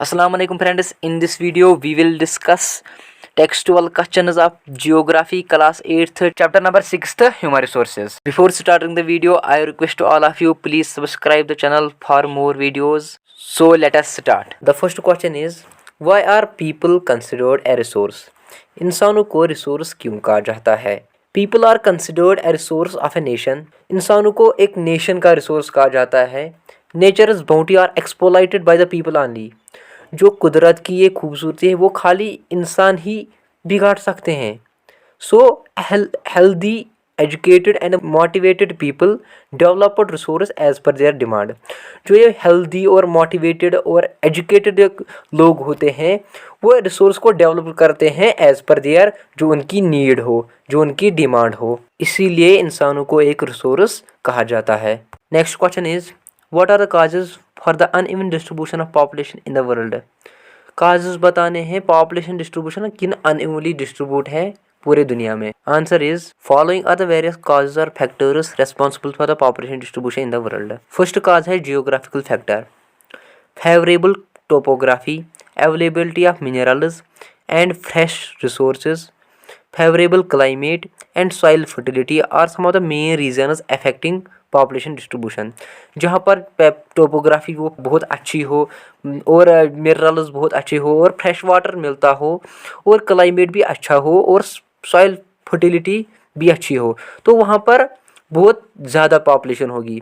Assalamu alaikum friends. In this video we will discuss textual questions of geography class 8th chapter number 6th human resources. Before starting the video I request all of you please subscribe the channel for more videos. So let us start. The first question is why are people considered a resource? इंसानों को resource क्यों कहा जाता है? People are considered a resource of a nation. इंसानों को एक nation का रिसोर्स कहा जाता है. Nature's bounty are exploited by the people only. जो कुदरत की ये खूबसूरती है वो खाली इंसान ही बिगाड़ सकते हैं. So healthy educated and motivated people developed resource as per their demand. जो ये हेल्दी और मोटिवेटेड और एजुकेटेड लोग होते हैं वो रिसोर्स को डेवलप करते हैं एज पर देयर जो उनकी नीड हो, जो उनकी डिमांड हो. इसीलिए इंसानों को एक रिसोर्स कहा जाता है. Next question is what are the causes for the uneven distribution of population in the world. Causes बताने हैं पॉपुलेशन डिस्ट्रीब्यूशन किन अनइवनली डिस्ट्रीब्यूट है पूरे दुनिया में. Answer is following are the various causes और factors responsible for the population distribution in the world. First cause है geographical factor. Favourable topography, availability of minerals and fresh resources, favourable climate and soil fertility are some of the main reasons affecting population distribution. जहाँ पर topography वो बहुत अच्छी हो और minerals बहुत अच्छे हो और फ्रेश वाटर मिलता हो और क्लाइमेट भी अच्छा हो और सॉइल फर्टिलिटी भी अच्छी हो तो वहाँ पर बहुत ज़्यादा पॉपुलेशन होगी.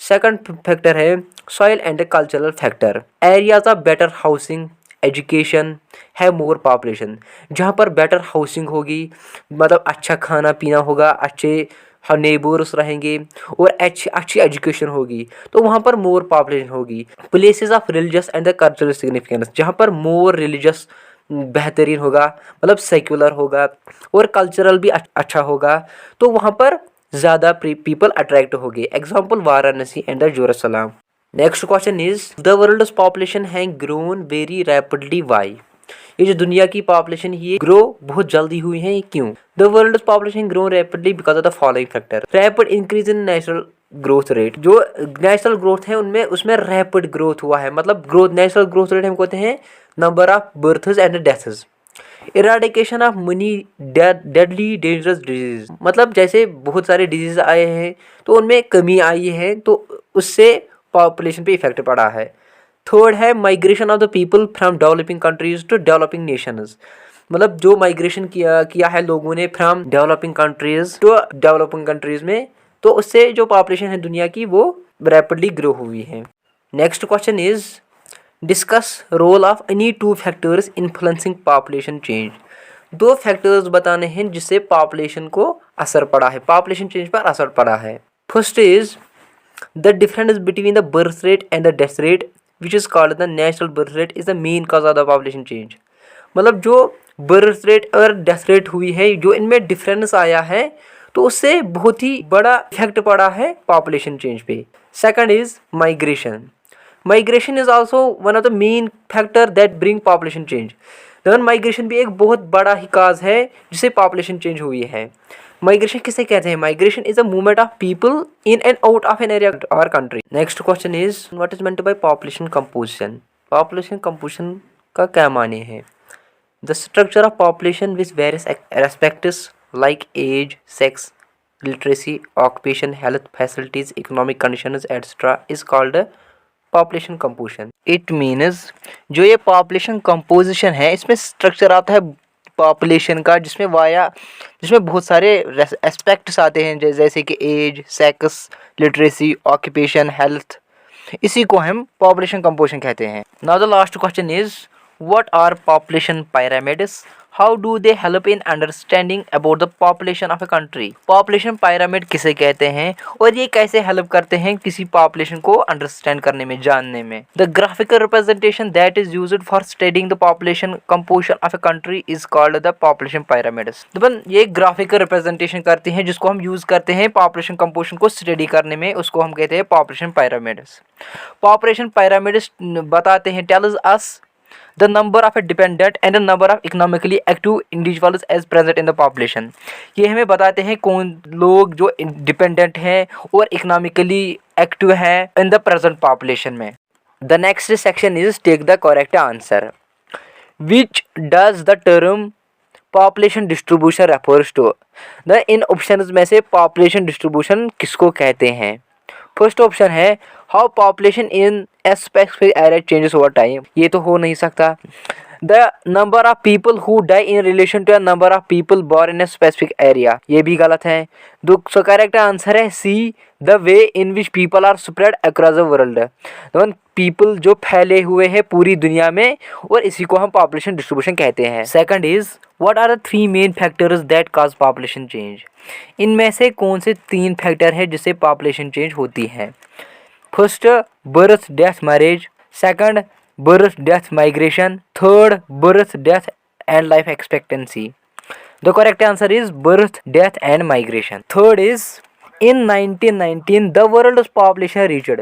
सेकंड फैक्टर है soil and cultural factor. Areas of better housing education है मोर पॉपुलेशन. जहाँ पर बेटर हाउसिंग होगी मतलब अच्छा खाना पीना होगा, अच्छे नेबर्स रहेंगे और अच्छी एजुकेशन होगी तो वहाँ पर मोर पॉपुलेशन होगी. Places of religious and the cultural significance. जहाँ पर मोर रिलीजियस बेहतरीन होगा मतलब सेक्युलर होगा और कल्चरल भी अच्छा होगा तो वहाँ पर ज़्यादा पीपल अट्रैक्ट होंगे. Example Varanasi and the Jerusalem. Next question is the world's population have grown very rapidly why. ये जो दुनिया की पॉपुलेशन है ये ग्रो बहुत जल्दी हुई है, ये क्यों? The world population grow rapidly because of the following factor. Rapid increase in natural growth rate. जो नेचुरल ग्रोथ है उनमें उसमें रैपिड ग्रोथ हुआ है मतलब ग्रोथ नेचुरल ग्रोथ रेट हम कहते हैं number of births and deaths. Eradication of many deadly dangerous disease. मतलब जैसे बहुत सारे डिजीज आए हैं तो उनमें कमी आई है तो उससे पॉपुलेशन पे इफेक्ट पड़ा है. थर्ड है migration of the people from developing countries to developing nations. मतलब जो माइग्रेशन किया है लोगों ने from developing countries to developing countries में तो उससे जो पॉपुलेशन है दुनिया की वो रैपिडली ग्रो हुई है. Next question is discuss role of any two factors influencing population change. दो फैक्टर्स बताने हैं जिससे पॉपुलेशन को असर पड़ा है, पॉपुलेशन चेंज पर असर पड़ा है. First is the difference between the birth rate and the death rate which is called the natural birth rate is the main cause of the population change. मतलब जो बर्थ रेट और death rate हुई है जो इनमें difference आया है तो उससे बहुत ही बड़ा इफेक्ट पड़ा है पॉपुलेशन चेंज पे. Second is migration. Migration is also one of the main factor that bring population change. लेकिन माइग्रेशन भी एक बहुत बड़ा ही काज है जिससे पॉपुलेशन चेंज हुई है. माइग्रेशन किसे कहते हैं? Migration is a movement of people in and out of an area और country. Next question is what is meant by population composition. Population composition का क्या माने हैं? The structure of population which various aspects like age, sex, literacy, occupation, health facilities, economic conditions etcetera is called population composition. It means जो ये population composition है इसमें structure आता है पॉपुलेशन का जिसमें बहुत सारे एस्पेक्ट्स आते हैं जैसे कि age, sex, literacy, occupation, health. इसी को हम पॉपुलेशन कंपोजिशन कहते हैं. Now the last question is what are population pyramids. How do they help in understanding about the population of a country. Population pyramid किसे कहते हैं और ये कैसे हेल्प करते हैं किसी पॉपुलेशन को अंडरस्टैंड करने में, जानने में. The graphical representation that is used for studying the population composition of a country is called the population pyramids. ये ग्राफिकल रिप्रेजेंटेशन करती हैं जिसको हम यूज करते हैं पॉपुलेशन कंपोजिशन को स्टडी करने में, उसको हम कहते हैं पॉपुलेशन पिरामिड्स. पॉपुलेशन पिरामिड्स बताते हैं tells us the number of a dependent and the number of economically active individuals as present in the population. ये हमें बताते हैं कौन लोग जो डिपेंडेंट हैं और इकोनॉमिकली एक्टिव हैं इन द प्रेजेंट पॉपुलेशन में. The next section is take the correct answer. Which does the term population distribution refers to? The इन options में से population distribution किसको कहते हैं? फर्स्ट ऑप्शन है how population in a specific area changes over time, ये तो हो नहीं सकता. The number of people who die in relation to a number of people born in a specific area, ये भी गलत है. सो करेक्ट आंसर है C, the way in which people are spread across the world. People जो फैले हुए हैं पूरी दुनिया में, और इसी को हम पॉपुलेशन डिस्ट्रीब्यूशन कहते हैं. Second is what are the 3 main factors that cause population change. इनमें से कौन से 3 फैक्टर है जिससे पॉपुलेशन चेंज होती है? First birth death marriage, second birth death migration, third birth death and life expectancy. The correct answer is birth death and migration. Third is in 1919 the world population reached.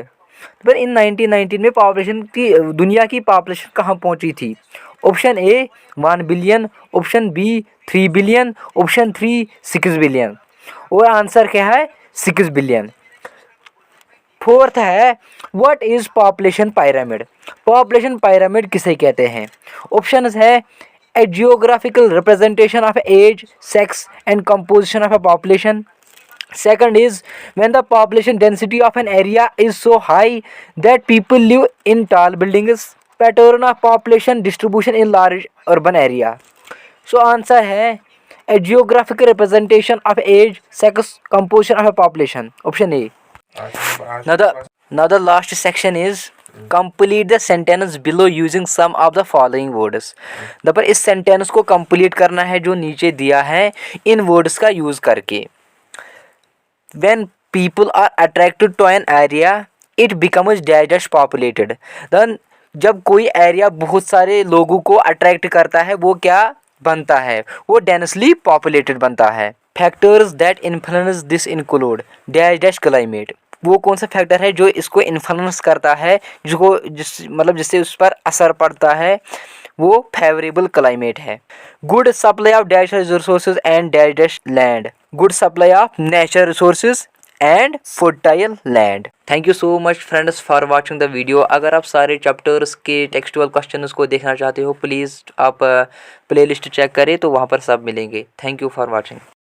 पर इन 1919 में population की, दुनिया की population कहाँ पहुंची थी? Option A 1 billion, option B 3 billion, option 3 6 billion. और answer क्या है? 6 बिलियन. फोर्थ है what is population pyramid. Population pyramid किसे कहते हैं? ऑप्शंस है a geographical representation of age, sex and composition of a population. Second is when the population density of an area is so high that people live in tall buildings. Pattern of population distribution in large urban area. So answer है a geographical representation of age, sex, composition of a population. Option A. Now the last section is complete the sentence below using some of the following words. पर इस sentence को complete करना है जो नीचे दिया है इन words का use करके. When people are attracted to an area, it becomes dash populated. Then जब कोई एरिया बहुत सारे लोगों को अट्रैक्ट करता है वो क्या बनता है? वो डेंसली पॉपुलेटेड बनता है. Factors that influence this include dash climate. वो कौन सा फैक्टर है जो इसको इन्फ्लुएंस करता है, जिससे उस पर असर पड़ता है? वो फेवरेबल क्लाइमेट है. Good supply of dash resources and dash land. Good supply of nature resources and fertile land. Thank you so much friends for watching the video. अगर आप सारे चैप्टर्स के टेक्सचुअल क्वेश्चंस को देखना चाहते हो प्लीज़ आप प्लेलिस्ट चेक करें तो वहाँ पर सब मिलेंगे. Thank you for watching.